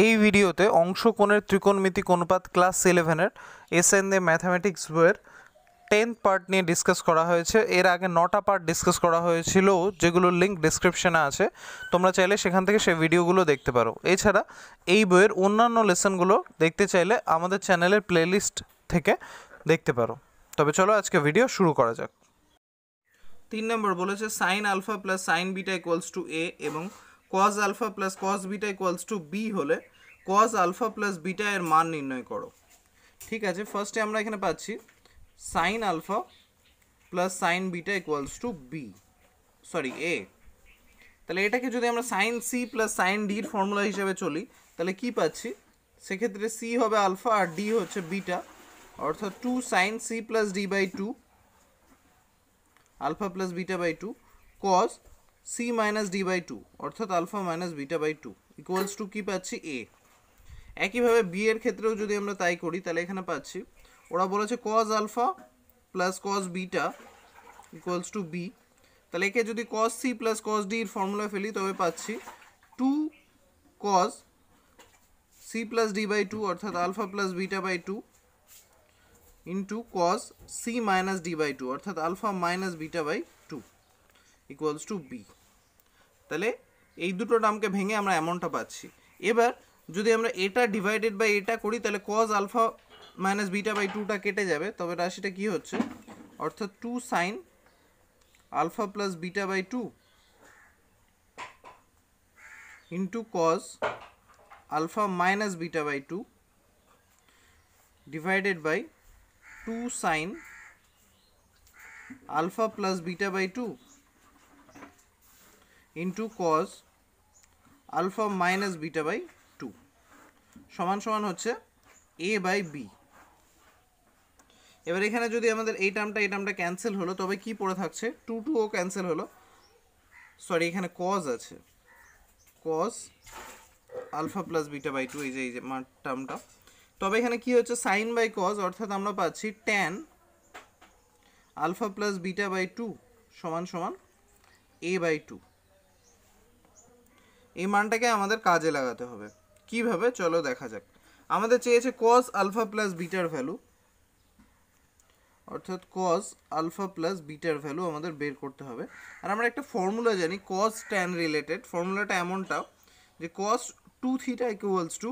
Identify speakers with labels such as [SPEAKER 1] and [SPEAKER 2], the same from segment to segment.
[SPEAKER 1] এই ভিডিওতে অংশকোণের ত্রিকোণমিতিক অনুপাত ক্লাস 11-এর এসএনএ ম্যাথামেটিক্স বইয়ের 10th পার্ট নিয়ে ডিসকাস করা হয়েছে। এর আগে 9টা পার্ট ডিসকাস করা হয়েছিল, যেগুলোর লিঙ্ক ডিসক্রিপশনে আছে। তোমরা চাইলে সেখান থেকে সেই ভিডিওগুলো দেখতে পারো। এছাড়া এই বইয়ের অন্যান্য লেসনগুলো দেখতে চাইলে আমাদের চ্যানেলের প্লেলিস্ট থেকে দেখতে পারো। তবে চলো আজকে ভিডিও শুরু করা যাক। 3 নম্বর বলেছে sine alpha plus sine beta equals to A এবং cos alpha plus cos beta equals to B হলে কজ আলফা প্লাস বিটা এর মান নির্ণয় করো। ঠিক আছে, ফার্স্টে আমরা এখানে পাচ্ছি sine alpha plus sine beta equals to B, sorry A. তাহলে এটাকে যদি আমরা সাইন সি প্লাস সাইন ডির ফর্মুলা হিসেবে চলি, তাহলে কি পাচ্ছি? সেক্ষেত্রে সি হবে আলফা আর ডি হচ্ছে বিটা, অর্থাৎ 2 sine C plus D by 2 alpha plus beta by 2 cos C minus D by 2 অর্থাৎ alpha minus beta by 2 equals to কি পাচ্ছি? এ। একইভাবে বি এর ক্ষেত্রেও যদি আমরা তাই করি, তাহলে এখানে পাচ্ছি ওরা বলেছে cos alpha plus cos beta equals to B. তাহলে একে যদি কজ সি প্লাস কজ ডির ফর্মুলা ফেলি, তবে পাচ্ছি 2 cos C plus D by 2 অর্থাৎ alpha plus beta by 2 into cos C minus D by 2 অর্থাৎ alpha minus beta by 2 equals to B. তাহলে এই দুটো টার্মকে ভেঙে আমরা এমনটা পাচ্ছি। এবার যদি আমরা এটা ডিভাইডেড বাই এটা করি, তাহলে cos alpha minus beta by 2টা কেটে যাবে, তবে রাশিটা কি হচ্ছে? অর্থাৎ 2 sine alpha plus beta by 2 into cos alpha minus beta by 2 divided by 2 sine alpha plus beta by 2 into cos alpha minus beta by 2 সমান সমান হচ্ছে এ বাই বি। এবার এখানে যদি আমাদের এই টার্মটা ক্যান্সেল হলো, তবে কি পড়ে থাকছে? 2 ও ক্যান্সেল হলো, সরি এখানে কজ আছে, cos alpha plus beta by 2 এই যে টার্মটা। তবে এখানে কি হচ্ছে? সাইন বাই কজ, অর্থাৎ আমরা পাচ্ছি tan alpha plus beta by 2 সমান সমান এ বাই 2। এই মানটাকে আমাদের কাজে লাগাতে হবে। কিভাবে চলো দেখা যাক। আমাদের চেয়েছে কজ আলফা প্লাস বিটার ভ্যালু, অর্থাৎ কজ আলফা প্লাস বিটার ভ্যালু আমাদের বের করতে হবে। আর আমরা একটা ফর্মুলা জানি কজ ট্যান রিলেটেড। ফর্মুলাটা এমনটা যে cos 2 theta equals to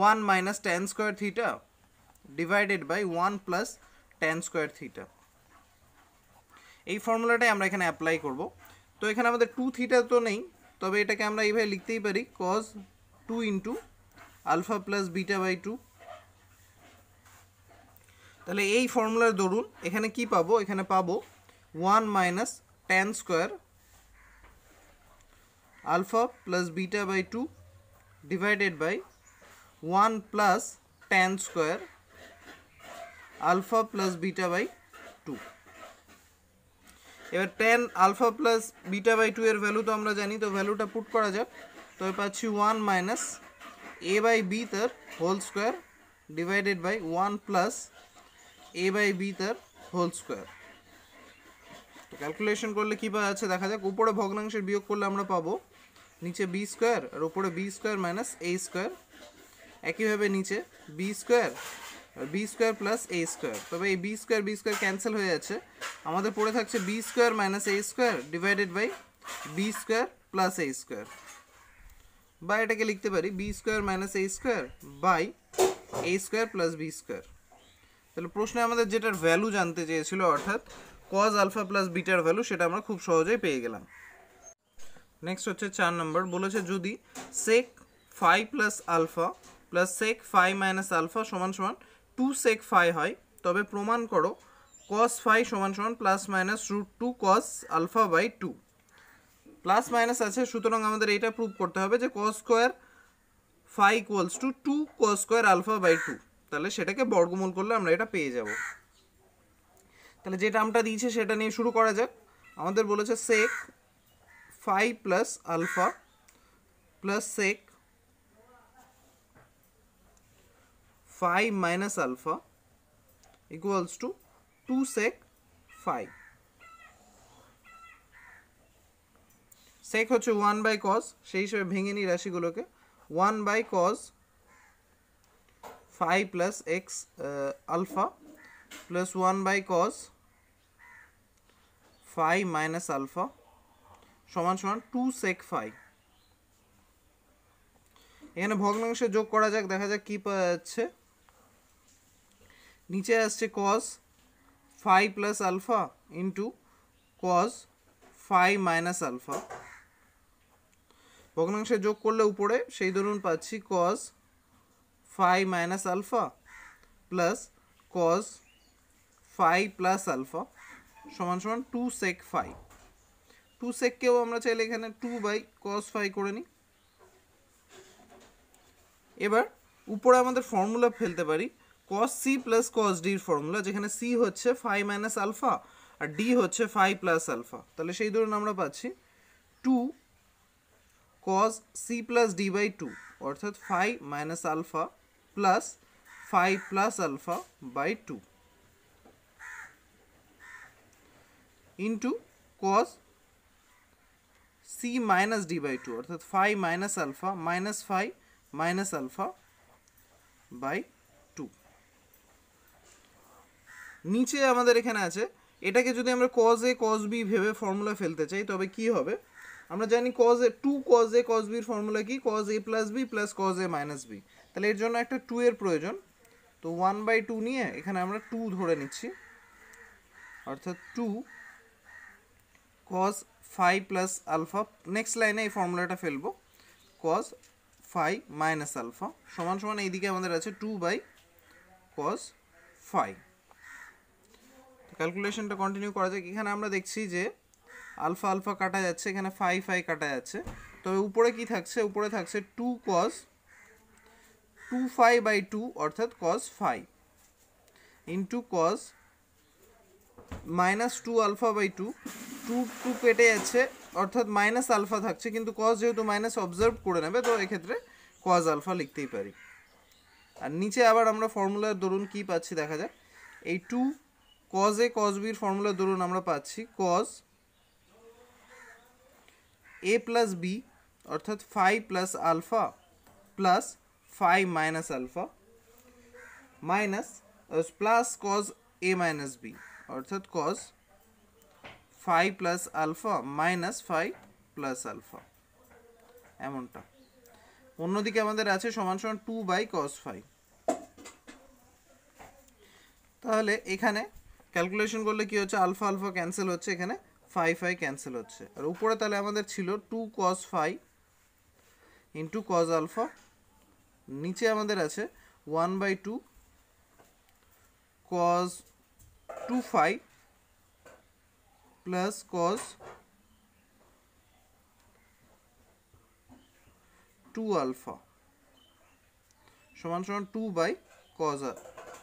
[SPEAKER 1] 1 minus tan square theta divided by 1 plus tan square theta. এই ফর্মুলাটাই আমরা এখানে অ্যাপ্লাই করব। তো এখানে আমাদের 2 থিটা তো নেই, তবে এটাকে আমরা এইভাবে লিখতেই পারি cos 2 into alpha plus beta by 2। তাহলে এই ফর্মুলার দরুন এখানে কি পাবো? এখানে পাবো 1 minus tan square alpha plus beta by 2 divided by 1 plus tan square alpha plus beta by 2। এবার tan alpha plus beta by 2 এর ভ্যালু তো আমরা জানি, তো ভ্যালুটা পুট করা যাক। তবে পাচ্ছি 1 মাইনাস এ বাই বি তার whole square divided by 1 plus a by b তার হোল স্কোয়ার। তো ক্যালকুলেশন করলে কী পাওয়া যাচ্ছে দেখা যাক। উপরে ভগ্নাংশের বিয়োগ করলে আমরা পাবো নিচে বি স্কোয়ার আর উপরে B square minus a square. একইভাবে নিচে B square R B square plus a square. তবে এই বি স্কোয়ার ক্যান্সেল হয়ে যাচ্ছে, আমাদের পড়ে থাকছে b square minus a square divided by b square plus a square. বা এটাকে লিখতে পারি b square minus a square by a square plus b square. তাহলে প্রশ্নে আমাদের যেটার ভ্যালু জানতে চেয়েছিল, অর্থাৎ কজ আলফা প্লাস বিটার ভ্যালু, সেটা আমরা খুব সহজেই পেয়ে গেলাম। নেক্সট হচ্ছে 4 নম্বর, বলেছে যদি sec phi plus alpha plus sec phi minus alpha সমান সমান 2 সেক ফাই হয়, তবে প্রমাণ করো কস ফাই সমান সমান plus minus root 2 cos alpha by 2। Plus minus আছে, সুতরাং আমাদের এটা প্রুভ করতে হবে যে cos square phi equals to 2 cos square alpha by 2। তাহলে সেটাকে বর্গমূল করলে আমরা এটা পেয়ে যাব। তাহলে যে টার্মটা দিয়েছে সেটা নিয়ে শুরু করা যাক। আমাদের বলেছে sec phi plus alpha plus sec phi minus alpha equals to 2 sec phi. Sec হচ্ছে 1 বাই কস, সেই হিসেবে ভেঙে নিই রাশিগুলোকে। 1 by cos phi plus x alpha plus 1 by cos phi minus alpha সমান সমান 2 sec phi। এখানে ভগ্নাংশে যোগ করা যাক, দেখা যাক কি পাওয়া যাচ্ছে। নিচে আসছে cos phi plus alpha into cos phi minus alpha। ভগ্নাংশে যোগ করলে উপরে সেই ধরুন পাচ্ছি cos phi minus alpha plus cos phi plus alpha সমান সমান 2 sec phi। 2 sec কেও আমরা চাইলে এখানে 2 by cos phi করে নিই। এবার উপরে আমাদের ফর্মুলা ফেলতে পারি cos c plus cos d এর ফর্মুলা, যেখানে c হচ্ছে phi minus alpha আর d হচ্ছে phi plus alpha। তাহলে সেই ধরুন আমরা পাচ্ছি 2 cos c plus d by 2 অর্থাৎ phi minus alpha plus phi plus alpha by 2 into cos c minus d by 2 অর্থাৎ phi minus alpha minus phi minus alpha by 2। নিচে আমাদের এখানে আছে, এটাকে যদি আমরা cos a cos b ভেবে ফর্মুলা ফেলতে চাই তবে কি হবে? আমরা জানি cos a 2 cos a cos b এর ফর্মুলা কি? cos a plus b plus cos a minus b। তাহলে এর জন্য একটা 2 এর প্রয়োজন, তো 1/2 নিয়ে এখানে আমরা 2 ধরে নিচ্ছি, অর্থাৎ 2 cos phi plus alpha। Next লাইনে এই ফর্মুলাটা ফেলবো, cos phi minus alpha সমান সমান এইদিকে আমাদের আছে 2 by cos phi। ক্যালকুলেশনটা কন্টিনিউ করা যাক। এখানে আমরা দেখছি যে আলফা আলফা কাটা যাচ্ছে, এখানে ফাই ফাই কাটা যাচ্ছে, তবে উপরে কি থাকছে? উপরে থাকছে 2 cos 2 phi by 2 অর্থাৎ cos phi into cos minus 2 alpha by 2 2 কেটে যাচ্ছে অর্থাৎ মাইনাস আলফা থাকছে, কিন্তু cos যেহেতু মাইনাস অবজার্ভ করে নেবে তো এক্ষেত্রে cos আলফা লিখতেই পারি। আর নিচে আবার আমরা ফর্মুলার দরুন কি পাচ্ছি দেখা যাক। এই 2 cos a cos b এর ফর্মুলার দরুন আমরা পাচ্ছি cos a প্লাস b অর্থাৎ phi plus alpha plus phi minus alpha minus plus cos a minus b অর্থাৎ cos phi plus alpha minus phi plus alpha এমনটা। অন্যদিকে আমাদের আছে সমান সমান 2 বাই cos phi। তাহলে এখানে ক্যালকুলেশন করলে কি হচ্ছে? আলফা আলফা ক্যান্সেল হচ্ছে, এখানে phi phi ক্যান্সেল হচ্ছে। আর উপরে তাহলে আমাদের ছিল 2 cos phi into cos alpha, নিচে আমাদের আছে 1/2 cos 2 phi plus cos 2 alpha সমান সমান 2 বাই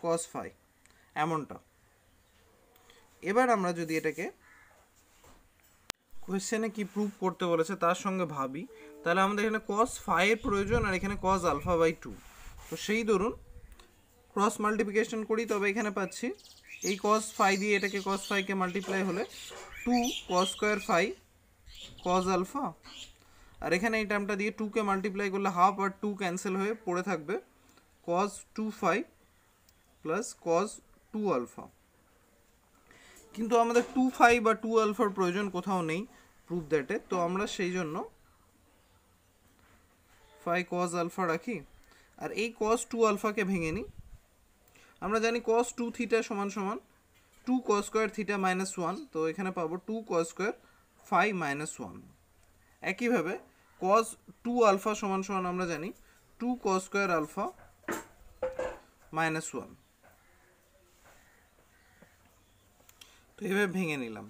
[SPEAKER 1] cos phi এমনটা। এবার আমরা যদি এটাকে কোয়েশ্চেনে কি প্রুভ করতে বলেছে তার সঙ্গে ভাবি, তাহলে আমাদের এখানে cos phi এর প্রয়োজন আর এখানে cos আলফা বাই 2। তো সেই ধরুন ক্রস মাল্টিপ্লিকেশন করি, তবে এখানে পাচ্ছি এই cos phi দিয়ে এটাকে cos phi কে মাল্টিপ্লাই হলে 2 cos square phi cos alpha, আর এখানে এই টার্মটা দিয়ে 2 কে মাল্টিপ্লাই করলে হাফ আর 2 ক্যান্সেল হয়ে পড়ে থাকবে cos 2 phi plus cos 2 alpha. কিন্তু আমাদের 2 phi বা 2 আলফার প্রয়োজন কোথাও নেই প্রুফ দ্যাটে, তো আমরা সেই জন্য phi cos আলফা রাখি আর এই cos 2 আলফাকে ভেঙে নিই। আমরা জানি cos 2 থিটা সমান সমান 2 cos স্কোয়ার থিটা মাইনাস 1, তো এখানে পাবো 2 cos স্কোয়ার phi মাইনাস 1। একইভাবে cos 2 আলফা সমান সমান আমরা জানি 2 cos স্কোয়ার আলফা মাইনাস 1। তো এভাবে ভেঙে নিলাম,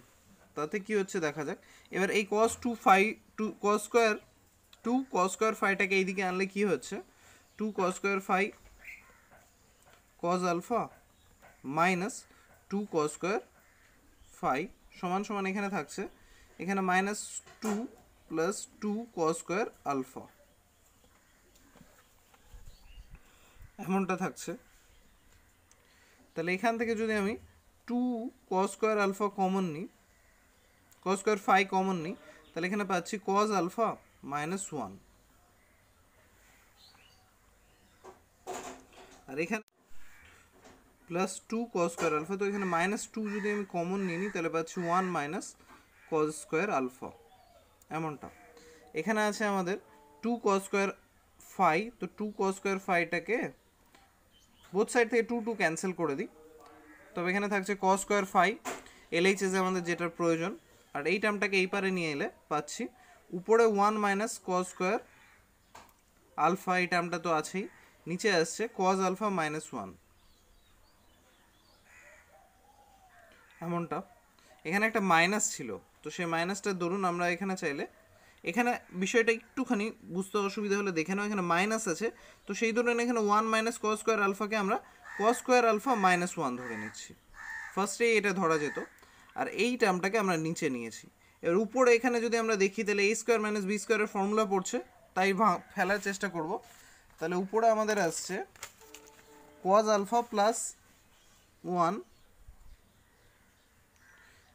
[SPEAKER 1] তাতে কি হচ্ছে দেখা যাক। এবার এই cos 2 phi 2 cos স্কোয়ার phi-টাকে এইদিকে আনলে কি হচ্ছে? 2 cos square phi cos alpha minus 2 cos square phi সমান সমান এখানে থাকছে, এখানে minus 2 plus 2 cos square alpha এমনটা থাকছে। তাহলে এখান থেকে যদি আমি 2 cos স্কোয়ার আলফা কমন নিই, cos স্কোয়ার phi কমন নিই, তাহলে এখানে পাচ্ছি cos আলফা মাইনাস 1 আর এখানে প্লাস 2 কজ স্কোয়ার আলফা, তো এখানে -2 যদি আমি কমন নিয়ে নিই তাহলে পাচ্ছি 1 মাইনাস কজ স্কোয়ার আলফা, এমনটা। এখানে আছে আমাদের 2 কজ স্কোয়ার ফাই, তো 2 কজ স্কোয়ার ফাইটাকে বোথ সাইড থেকে 2 ক্যান্সেল করে দিই, তবে এখানে থাকছে কজ স্কোয়ার ফাই, এলএইচএসে আমাদের যেটার প্রয়োজন। আর এই টার্মটাকে এই পারে নিয়ে এলে পাচ্ছি উপরে 1 মাইনাস কজ স্কোয়ার আলফা, এই টার্মটা তো আছেই, নিচে আসছে কজ আলফা -1, এমনটা। এখানে একটা মাইনাস ছিল, তো সেই মাইনাসটা ধরুন আমরা এখানে চাইলে, এখানে বিষয়টা একটুখানি বুঝতে অসুবিধা হলে দেখে নাও, এখানে মাইনাস আছে, তো সেই ধরুন এখানে 1 মাইনাস কজ স্কোয়ার আলফাকে আমরা কজ স্কোয়ার আলফা -1 ধরে নিচ্ছি, ফার্স্টেই এটা ধরা যেত। আর এই টার্মটাকে আমরা নিচে নিয়েছি। এর উপরে এখানে যদি আমরা দেখি তাহলে a স্কোয়ার মাইনাস বি স্কোয়ারের ফর্মুলা পড়ছে, তাই ফেলার চেষ্টা করব। তাহলে উপরে আমাদের আসছে cos alpha +1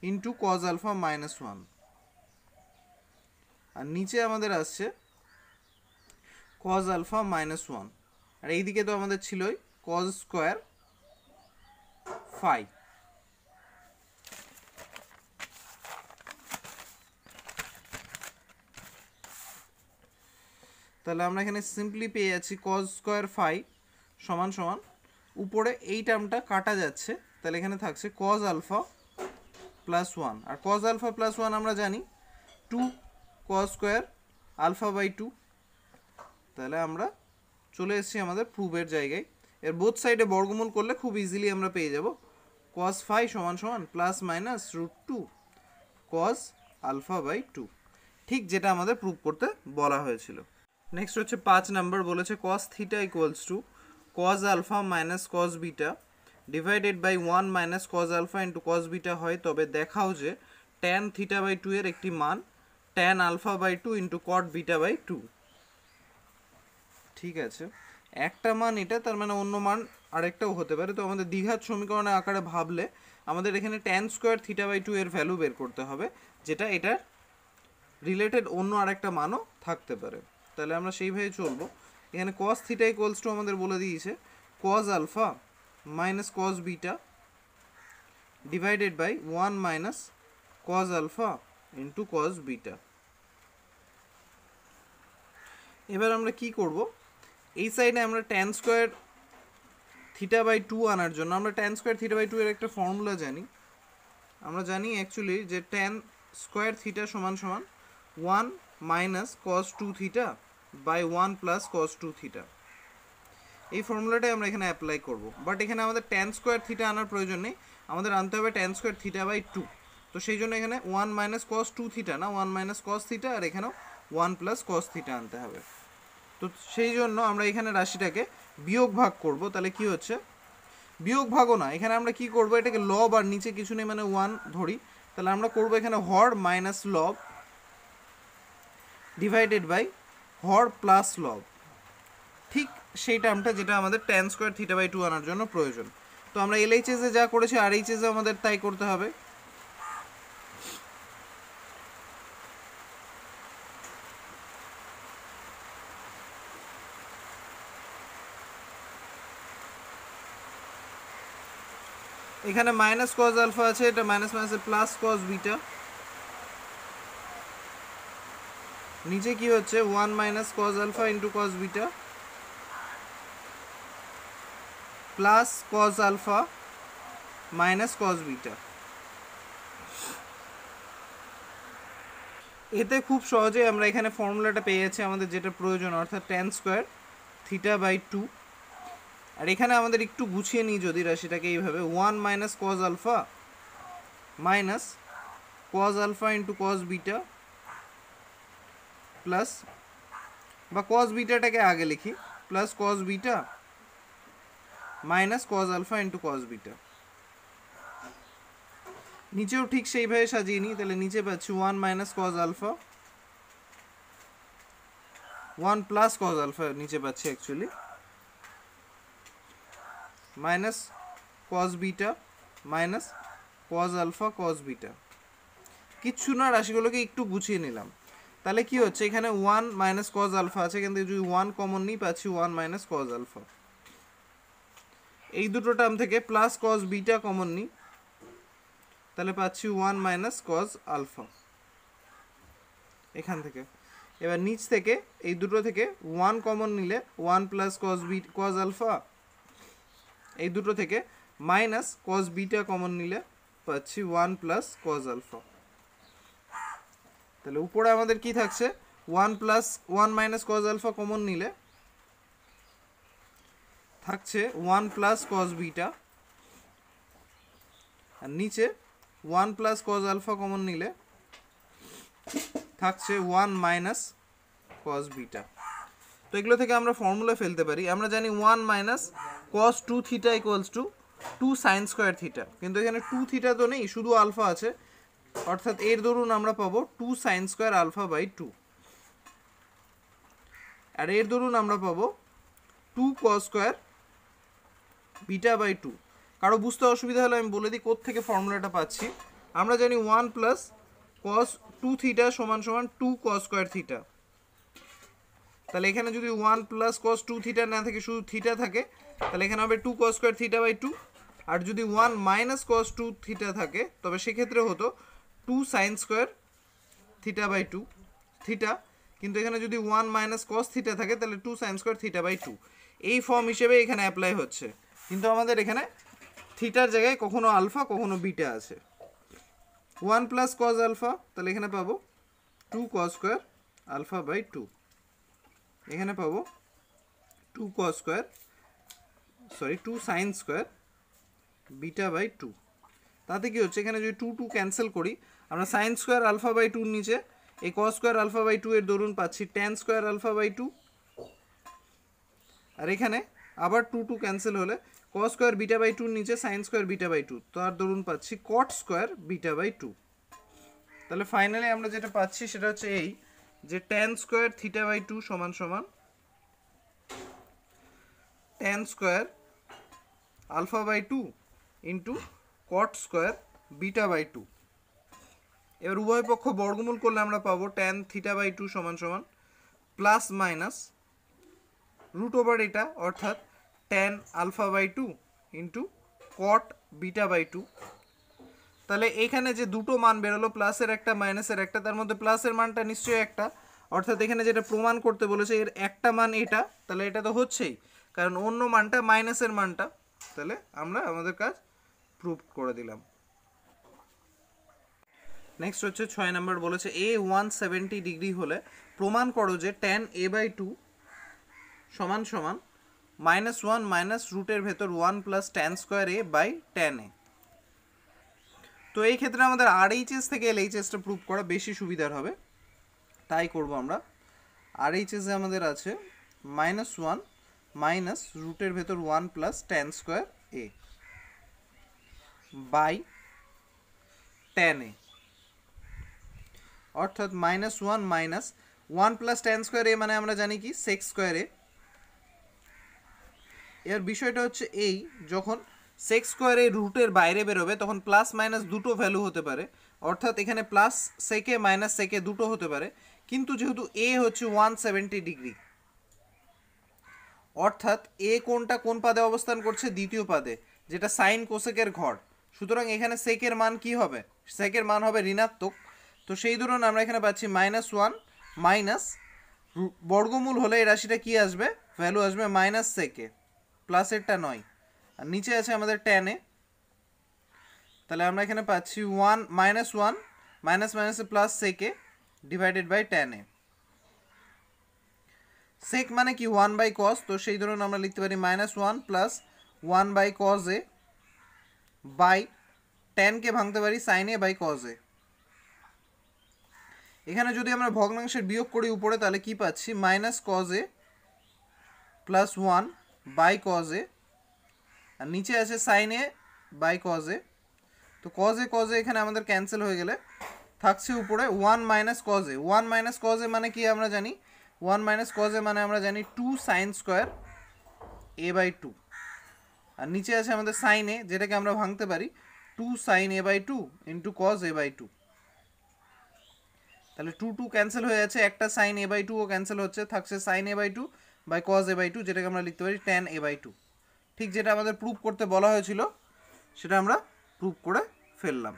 [SPEAKER 1] into cos alpha -1, আর নিচে আমাদের আসছে কজ আলফা -1, আর এইদিকে তো আমাদের ছিলই কজ স্কোয়ার ফাই। তাহলে আমরা এখানে সিম্পলি পেয়ে যাচ্ছি কজ স্কোয়ার ফাই সমান সমান, উপরে এই টার্মটা কাটা যাচ্ছে, তাহলে এখানে থাকছে কজ আলফা +1, আর কজ আলফা +1 আমরা জানি 2 কজ স্কোয়ার আলফা বাই 2। তাহলে আমরা চলে এসেছি আমাদের প্রুফের জায়গায়। এর বোথ সাইডে বর্গমূল করলে খুব ইজিলি আমরা পেয়ে যাব কজ ফাই সমান সমান +-√2 কজ আলফা বাই 2, ঠিক যেটা আমাদের প্রুফ করতে বলা হয়েছিল। নেক্সট হচ্ছে 5 নাম্বার, বলেছে cos theta equals to cos alpha minus cos beta divided by 1 minus cos alpha into cos beta হয়, তবে দেখাও যে ট্যান থিটা বাই 2 এর একটি মান tan alpha by 2 into cot beta by 2। ঠিক আছে, একটা মান এটা, তার মানে অন্য মান আরেকটাও হতে পারে। তো আমাদের দ্বিঘাত সমীকরণের আকারে ভাবলে আমাদের এখানে ট্যান স্কোয়ার থিটা বাই 2 এর ভ্যালু বের করতে হবে, যেটা এটার রিলেটেড অন্য আরেকটা মানও থাকতে পারে। তাহলে আমরা সেইভাবে চলবো। এখানে কজ থিটা ইকুয়ালস টু আমাদের বলে দিয়েছে cos alpha minus cos beta divided by 1 minus cos alpha into cos beta. এবার আমরা কি করব, এই সাইডে আমরা ট্যান স্কোয়ার থিটা বাই 2 আনার জন্য আমরা ট্যান স্কোয়ার থিটা বাই 2 এর একটা ফর্মুলা জানি। আমরা জানি অ্যাকচুয়ালি যে ট্যান স্কোয়ার থিটা সমান সমান 1 minus cos 2 theta by 1 plus cos 2 theta. এই ফর্মুলাটাই আমরা এখানে অ্যাপ্লাই করব, বাট এখানে আমাদের ট্যান স্কোয়ার থিটা আনার প্রয়োজন নেই, আমাদের আনতে হবে ট্যান স্কোয়ার থিটা বাই 2। তো সেই জন্য এখানে 1 মাইনাস কজ 2 থিটা না, 1 মাইনাস কজ থিটা, আর এখানেও 1 প্লাস কজ থিটা আনতে হবে। তো সেই জন্য আমরা এখানে রাশিটাকে বিয়োগ ভাগ করব। তাহলে কি হচ্ছে, বিয়োগ ভাগও না, এখানে আমরা কি করব, এটাকে লব আর নিচে কিছু নেই মানে 1 ধরি, তাহলে আমরা করব এখানে হর মাইনাস লব ডিভাইডেড বাই হর প্লাস লব, ঠিক সেই টার্মটা যেটা আমাদের ট্যান স্কোয়ার থিটা বাই 2 আনার জন্য প্রয়োজন। তো আমরা এলএইচএসে যা করেছি আরএইচএসে আমাদের তাই করতে হবে। এখানে মাইনাস কজ আলফা আছে, এটা মাইনাস মাইনাসে প্লাস কজ বিটা, নিচে কি হচ্ছে 1 minus cos alpha into cos beta plus cos alpha minus cos beta. এতে খুব সহজে আমরা এখানে ফর্মুলাটা পেয়ে যাচ্ছি আমাদের যেটা প্রয়োজন, অর্থাৎ ট্যান স্কোয়ার থিটা বাই 2। আর এখানে আমাদের একটু গুছিয়ে নিই যদি রাশিটাকে এইভাবে 1 minus cos alpha minus cos alpha into cos beta plus, বা কজ বিটাটাকে আগে লিখি, plus cos beta minus cos alpha into cos beta. নিচেও ঠিক সেইভাবে সাজিয়ে নিই, তাহলে নিচে পাচ্ছি 1 minus cos alpha 1 plus cos alpha, নিচে পাচ্ছি actually minus cos beta minus cos alpha cos beta. কিচ্ছু না, রাশিগুলোকে একটু গুছিয়ে নিলাম। তাহলে কি হচ্ছে, এখানে 1 মাইনাস কজ আলফা আছে, কিন্তু যদি 1 কমন নিই পাচ্ছি 1 মাইনাস কজ আলফা। এই দুটো টার্ম থেকে প্লাস কজ বিটা কমন নিই, তাহলে পাচ্ছি 1 মাইনাস কজ আলফা এখান থেকে। এবার নিচ থেকে এই দুটো থেকে 1 কমন নিলে 1 প্লাস কজ আলফা, এই দুটো থেকে মাইনাস কজ বিটা কমন নিলে পাচ্ছি 1 প্লাস কজ আলফা। তাহলে উপরে আমাদের কি থাকছে 1 মাইনাস কজ আলফা কমন নিলে থাকছে 1 প্লাস কজ বিটা, আর নিচে 1 প্লাস কজ আলফা কমন নিলে থাকছে 1 মাইনাস কজ বিটা। তো এগুলো থেকে আমরা ফর্মুলা ফেলতে পারি। আমরা জানি 1 minus cos 2 theta equals to 2 sine square theta, কিন্তু এখানে 2 থিটা তো নেই, শুধু আলফা আছে, অর্থাৎ এর দরুন আমরা পাবো 2 সাইন স্কোয়ার আলফা বাই 2, আর এর দরুন আমরা পাবো 2 কস স্কোয়ার বিটা বাই 2। কারো বুঝতে অসুবিধা হলে আমি বলে দিই কোত্থেকে ফর্মুলাটা পাচ্ছি। আমরা জানি 1 প্লাস কস 2 থিটা সমান সমান 2 কস স্কোয়ার থিটা। তাহলে এখানে যদি 1 প্লাস কস 2 থিটা না থাকে, শুধু থিটা থাকে, তাহলে এখানে হবে 2 কস স্কোয়ার থিটা বাই 2। আর যদি 1 মাইনাস কস 2 থিটা থাকে, তবে সেক্ষেত্রে হতো 2 sine square theta by 2 theta, কিন্তু এখানে যদি 1 মাইনাস কস থিটা থাকে তাহলে 2 সাইন স্কোয়ার থিটা বাই 2। এই ফর্ম হিসেবে এখানে অ্যাপ্লাই হচ্ছে, কিন্তু আমাদের এখানে থিটার জায়গায় কখনো আলফা কখনো বিটা আছে। 1 প্লাস কস আলফা, তাহলে এখানে পাবো 2 কস স্কোয়ার আলফা বাই 2, এখানে পাবো 2 সাইন স্কোয়ার বিটা বাই 2। তাতে কি হচ্ছে, এখানে যদি 2 2 ক্যান্সেল করি, আমরা সাইন স্কোয়ার আলফা বাই 2 নিচে এই কস স্কোয়ার আলফা বাই 2 এর দরুন পাচ্ছি ট্যান স্কোয়ার আলফা বাই 2, আর এখানে আবার 2 2 ক্যান্সেল হলে কস স্কোয়ার বিটা বাই 2 নিচে সাইন স্কোয়ার বিটা বাই 2, তার দরুন পাচ্ছি কট স্কোয়ার বিটা বাই 2। তাহলে ফাইনালি আমরা যেটা পাচ্ছি সেটা হচ্ছে এই যে ট্যান স্কোয়ার থিটা বাই 2 সমান সমান tan square alpha by 2 into cot square beta by 2। এবার উভয় পক্ষ বর্গমূল করলে আমরা পাবো ট্যান থিটা বাই 2 সমান সমান প্লাস মাইনাস রুট ওভার এটা, অর্থাৎ tan alpha by 2 into cot beta by 2। তাহলে এখানে যে দুটো মান বেরোলো, প্লাসের একটা মাইনাসের একটা, তার মধ্যে প্লাসের মানটা নিশ্চয়ই একটা, অর্থাৎ এখানে যেটা প্রমাণ করতে বলেছে এর একটা মান এটা, তাহলে এটা তো হচ্ছেই, কারণ অন্য মানটা মাইনাসের মানটা। তাহলে আমরা আমাদের কাজ প্রুভ করে দিলাম। নেক্সট হচ্ছে 6 নাম্বার, বলেছে এ 170 ডিগ্রি হলে প্রমাণ করো যে ট্যান এ বাই 2 সমান সমান -1 মাইনাস রুটের ভেতর 1 plus tan square a by tan a. তো এই ক্ষেত্রে আমাদের RHS থেকে LHSটা প্রুভ করা বেশি সুবিধার হবে, তাই করব আমরা। RHS এ আমাদের আছে -1 মাইনাস রুটের ভেতর 1 plus tan square a by tan a, অর্থাৎ -1 minus 1 plus tan square a মানে আমরা জানি কি সেক স্কোয়ার এ। এর বিষয়টা হচ্ছে এই, যখন সেক স্কোয়ার এ রুটের বাইরে বেরোবে তখন প্লাস মাইনাস দুটো ভ্যালু হতে পারে, অর্থাৎ এখানে প্লাস সেকে মাইনাস সেকে দুটো হতে পারে, কিন্তু যেহেতু এ হচ্ছে 170 ডিগ্রি, অর্থাৎ এ কোনটা কোন পাদে অবস্থান করছে, দ্বিতীয় পাদে, যেটা সাইন কোসেকের ঘর, সুতরাং এখানে সেকের মান কি হবে, সেকের মান হবে ঋণাত্মক। তো সেই ধরুন আমরা এখানে পাচ্ছি -1 মাইনাস বর্গমূল হলে এই রাশিটা কি আসবে, ভ্যালু আসবে মাইনাস সেকে, প্লাসেরটা নয়, আর নিচে আছে আমাদের ট্যান এ। তাহলে আমরা এখানে পাচ্ছি 1 মাইনাস মাইনাসে প্লাস সেকে ডিভাইডেড বাই ট্যান এ। সেক মানে কি 1 বাই কস, তো সেই ধরুন আমরা লিখতে পারি -1 plus 1 by cos A by ট্যানকে ভাঙতে পারি সাইন এ বাই কস এ। এখানে যদি আমরা ভগ্নাংশের বিয়োগ করি উপরে, তাহলে কি পাচ্ছি minus cos A plus 1 by cos A, আর নিচে আছে সাইন এ বাই কস এ। তো কস এ এখানে আমাদের ক্যান্সেল হয়ে গেলে থাকছে উপরে 1 মাইনাস কস এ। 1 মাইনাস কস এ মানে কি আমরা জানি, 1 মাইনাস কস এ মানে আমরা জানি 2 সাইন স্কোয়ার এ বাই 2, আর নিচে আছে আমাদের সাইন এ, যেটাকে আমরা ভাঙতে পারি 2 sine a by 2 into cos A by 2। তাহলে 2 2 ক্যান্সেল হয়ে যাচ্ছে, একটা সাইন এ বাই 2 ও ক্যান্সেল হচ্ছে, থাকছে sine a by 2 by cos A by 2, যেটাকে আমরা লিখতে পারি ট্যান এ বাই 2। ঠিক যেটা আমাদের প্রুভ করতে বলা হয়েছিল সেটা আমরা প্রুভ করে ফেললাম।